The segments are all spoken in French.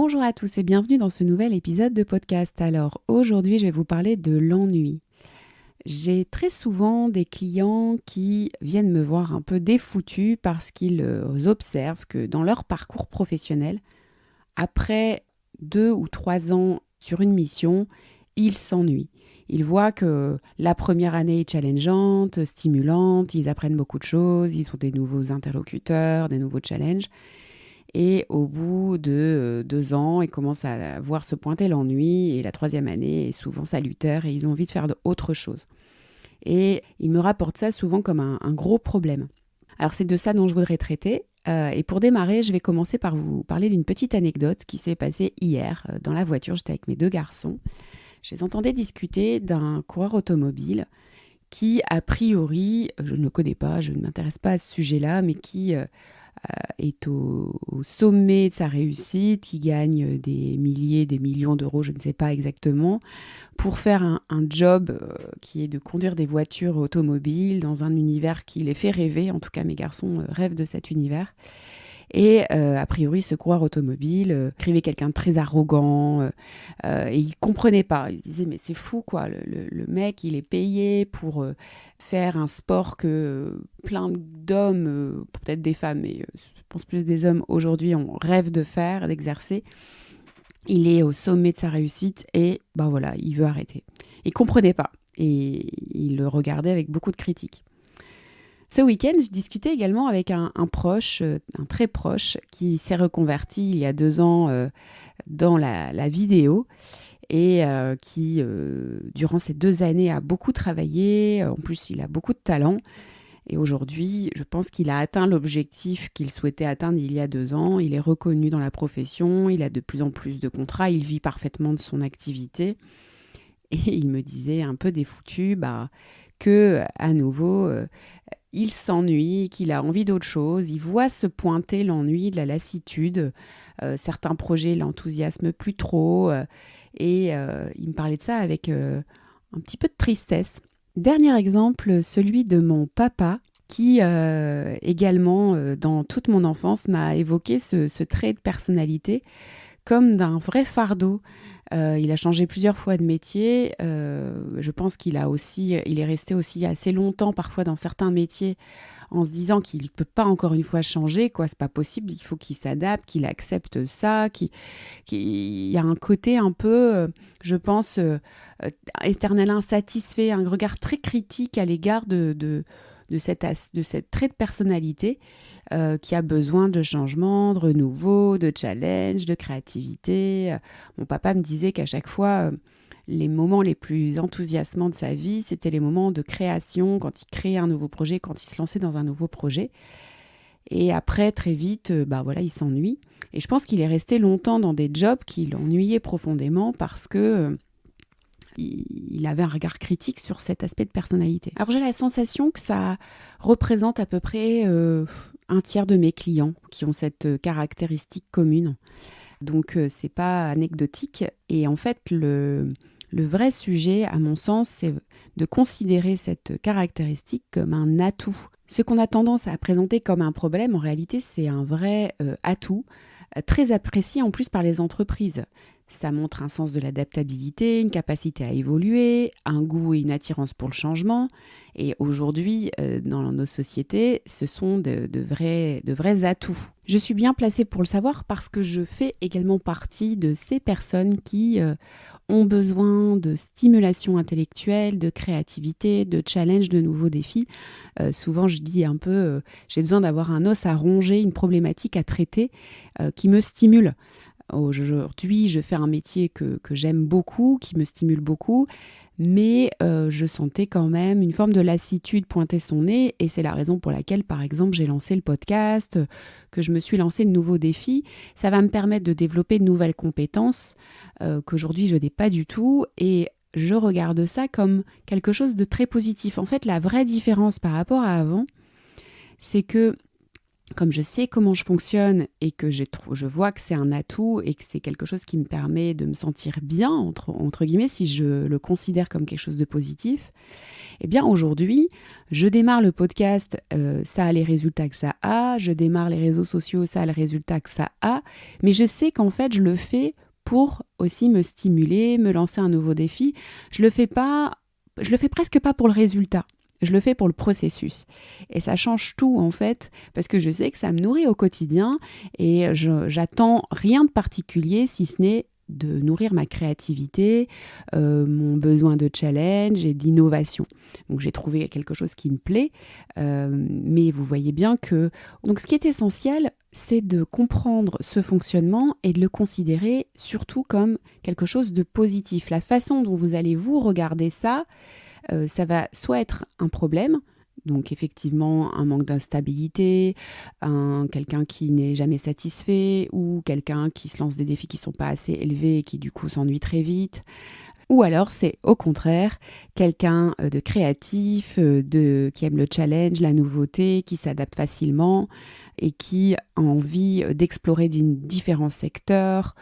Bonjour à tous et bienvenue dans ce nouvel épisode de podcast. Alors aujourd'hui je vais vous parler de l'ennui. J'ai très souvent des clients qui viennent me voir un peu défoutus parce qu'ils observent que dans leur parcours professionnel, après 2 ou 3 ans sur une mission, ils s'ennuient. Ils voient que la première année est challengeante, stimulante, ils apprennent beaucoup de choses, ils ont des nouveaux interlocuteurs, des nouveaux challenges. Et au bout de 2 ans, ils commencent à voir se pointer l'ennui et la troisième année est souvent salutaire et ils ont envie de faire autre chose. Et ils me rapportent ça souvent comme un gros problème. Alors c'est de ça dont je voudrais traiter. Et pour démarrer, je vais commencer par vous parler d'une petite anecdote qui s'est passée hier dans la voiture. J'étais avec mes 2 garçons. Je les entendais discuter d'un coureur automobile qui, a priori, je ne le connais pas, je ne m'intéresse pas à ce sujet-là, mais qui est au sommet de sa réussite, qui gagne des milliers, des millions d'euros, je ne sais pas exactement, pour faire un job qui est de conduire des voitures automobiles dans un univers qui les fait rêver. En tout cas, mes garçons rêvent de cet univers. Et a priori, ce coureur automobile écrivait quelqu'un de très arrogant et il ne comprenait pas. Il disait, mais c'est fou, quoi. Le mec, il est payé pour faire un sport que plein d'hommes, peut-être des femmes, mais je pense plus des hommes aujourd'hui, on rêve de faire, d'exercer. Il est au sommet de sa réussite et ben voilà, il veut arrêter. Il ne comprenait pas et il le regardait avec beaucoup de critiques. Ce week-end, je discutais également avec un proche, un très proche, qui s'est reconverti il y a 2 ans dans la vidéo et qui, durant ces 2 années, a beaucoup travaillé. En plus, il a beaucoup de talent. Et aujourd'hui, je pense qu'il a atteint l'objectif qu'il souhaitait atteindre il y a 2 ans. Il est reconnu dans la profession, il a de plus en plus de contrats, il vit parfaitement de son activité. Et il me disait un peu défoutu que, à nouveau, il s'ennuie, qu'il a envie d'autre chose. Il voit se pointer l'ennui, de la lassitude. Certains projets l'enthousiasment plus trop. Et il me parlait de ça avec un petit peu de tristesse. Dernier exemple, celui de mon papa, qui également, dans toute mon enfance, m'a évoqué ce trait de personnalité comme d'un vrai fardeau. Il a changé plusieurs fois de métier. Je pense il est resté aussi assez longtemps parfois dans certains métiers en se disant qu'il ne peut pas encore une fois changer, quoi. C'est pas possible, il faut qu'il s'adapte, qu'il accepte ça, qu'il y a un côté un peu, je pense, éternel insatisfait, un regard très critique à l'égard de cette trait de personnalité qui a besoin de changement, de renouveau, de challenge, de créativité. Mon papa me disait qu'à chaque fois, les moments les plus enthousiasmants de sa vie, c'était les moments de création, quand il créait un nouveau projet, quand il se lançait dans un nouveau projet. Et après, très vite, il s'ennuie. Et je pense qu'il est resté longtemps dans des jobs qui l'ennuyaient profondément parce que il avait un regard critique sur cet aspect de personnalité. Alors j'ai la sensation que ça représente à peu près un tiers de mes clients qui ont cette caractéristique commune. Donc c'est pas anecdotique. Et en fait, le vrai sujet, à mon sens, c'est de considérer cette caractéristique comme un atout. Ce qu'on a tendance à présenter comme un problème, en réalité, c'est un vrai atout, très apprécié en plus par les entreprises. Ça montre un sens de l'adaptabilité, une capacité à évoluer, un goût et une attirance pour le changement. Et aujourd'hui, dans nos sociétés, ce sont de vrais atouts. Je suis bien placée pour le savoir parce que je fais également partie de ces personnes qui ont besoin de stimulation intellectuelle, de créativité, de challenge, de nouveaux défis. Souvent, je dis un peu, j'ai besoin d'avoir un os à ronger, une problématique à traiter qui me stimule. Aujourd'hui, je fais un métier que j'aime beaucoup, qui me stimule beaucoup, mais je sentais quand même une forme de lassitude pointer son nez et c'est la raison pour laquelle, par exemple, j'ai lancé le podcast, que je me suis lancé de nouveaux défis. Ça va me permettre de développer de nouvelles compétences qu'aujourd'hui je n'ai pas du tout et je regarde ça comme quelque chose de très positif. En fait, la vraie différence par rapport à avant, c'est que comme je sais comment je fonctionne et que je vois que c'est un atout et que c'est quelque chose qui me permet de me sentir bien, entre guillemets, si je le considère comme quelque chose de positif, Eh bien aujourd'hui, je démarre le podcast, ça a les résultats que ça a, je démarre les réseaux sociaux, ça a le résultat que ça a, mais je sais qu'en fait je le fais pour aussi me stimuler, me lancer un nouveau défi. Je le fais presque pas pour le résultat. Je le fais pour le processus. Et ça change tout en fait, parce que je sais que ça me nourrit au quotidien et j'attends rien de particulier si ce n'est de nourrir ma créativité, mon besoin de challenge et d'innovation. Donc j'ai trouvé quelque chose qui me plaît, mais vous voyez bien que... Donc ce qui est essentiel, c'est de comprendre ce fonctionnement et de le considérer surtout comme quelque chose de positif. La façon dont vous allez vous regarder ça, ça va soit être un problème, donc effectivement un manque d'instabilité, quelqu'un qui n'est jamais satisfait ou quelqu'un qui se lance des défis qui ne sont pas assez élevés et qui du coup s'ennuie très vite. Ou alors c'est au contraire quelqu'un de créatif, qui aime le challenge, la nouveauté, qui s'adapte facilement et qui a envie d'explorer différents secteurs.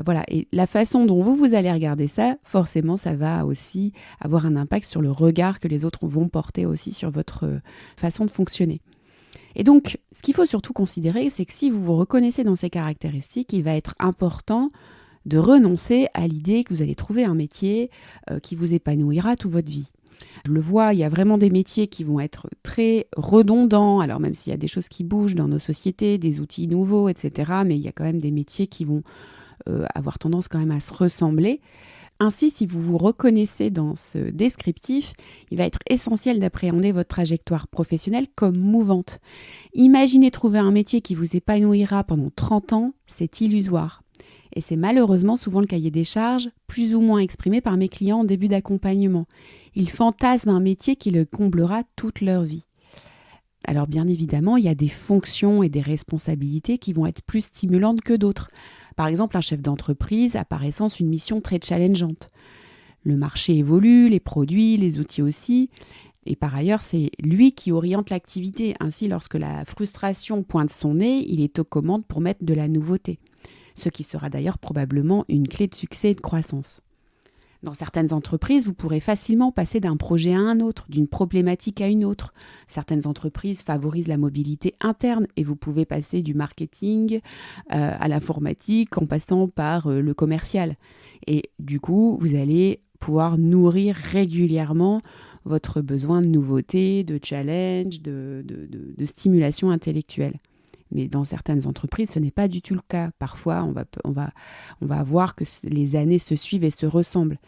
Voilà. Et la façon dont vous allez regarder ça, forcément, ça va aussi avoir un impact sur le regard que les autres vont porter aussi sur votre façon de fonctionner. Et donc, ce qu'il faut surtout considérer, c'est que si vous vous reconnaissez dans ces caractéristiques, il va être important de renoncer à l'idée que vous allez trouver un métier qui vous épanouira toute votre vie. Je le vois, il y a vraiment des métiers qui vont être très redondants, alors même s'il y a des choses qui bougent dans nos sociétés, des outils nouveaux, etc., mais il y a quand même des métiers qui vont avoir tendance quand même à se ressembler. Ainsi, si vous vous reconnaissez dans ce descriptif, il va être essentiel d'appréhender votre trajectoire professionnelle comme mouvante. Imaginez trouver un métier qui vous épanouira pendant 30 ans, c'est illusoire. Et c'est malheureusement souvent le cahier des charges, plus ou moins exprimé par mes clients en début d'accompagnement. Ils fantasment un métier qui le comblera toute leur vie. Alors bien évidemment, il y a des fonctions et des responsabilités qui vont être plus stimulantes que d'autres. Par exemple, un chef d'entreprise a par essence une mission très challengeante. Le marché évolue, les produits, les outils aussi. Et par ailleurs, c'est lui qui oriente l'activité. Ainsi, lorsque la frustration pointe son nez, il est aux commandes pour mettre de la nouveauté. Ce qui sera d'ailleurs probablement une clé de succès et de croissance. Dans certaines entreprises, vous pourrez facilement passer d'un projet à un autre, d'une problématique à une autre. Certaines entreprises favorisent la mobilité interne et vous pouvez passer du marketing à l'informatique en passant par le commercial. Et du coup, vous allez pouvoir nourrir régulièrement votre besoin de nouveauté, de challenge, de stimulation intellectuelle. Mais dans certaines entreprises, ce n'est pas du tout le cas. Parfois, on va voir que les années se suivent et se ressemblent.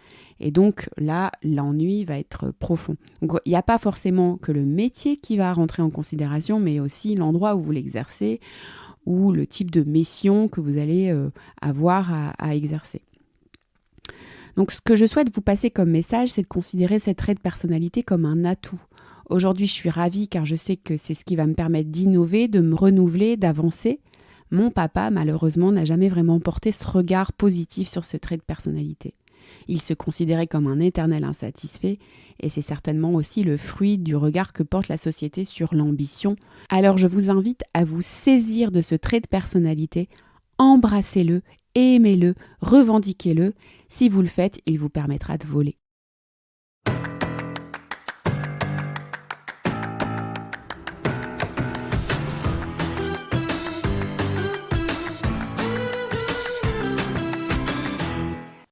Et donc là, l'ennui va être profond. Donc il n'y a pas forcément que le métier qui va rentrer en considération, mais aussi l'endroit où vous l'exercez ou le type de mission que vous allez avoir à exercer. Donc ce que je souhaite vous passer comme message, c'est de considérer cette trait de personnalité comme un atout. Aujourd'hui, je suis ravie car je sais que c'est ce qui va me permettre d'innover, de me renouveler, d'avancer. Mon papa, malheureusement, n'a jamais vraiment porté ce regard positif sur ce trait de personnalité. Il se considérait comme un éternel insatisfait et c'est certainement aussi le fruit du regard que porte la société sur l'ambition. Alors je vous invite à vous saisir de ce trait de personnalité, embrassez-le, aimez-le, revendiquez-le. Si vous le faites, il vous permettra de voler.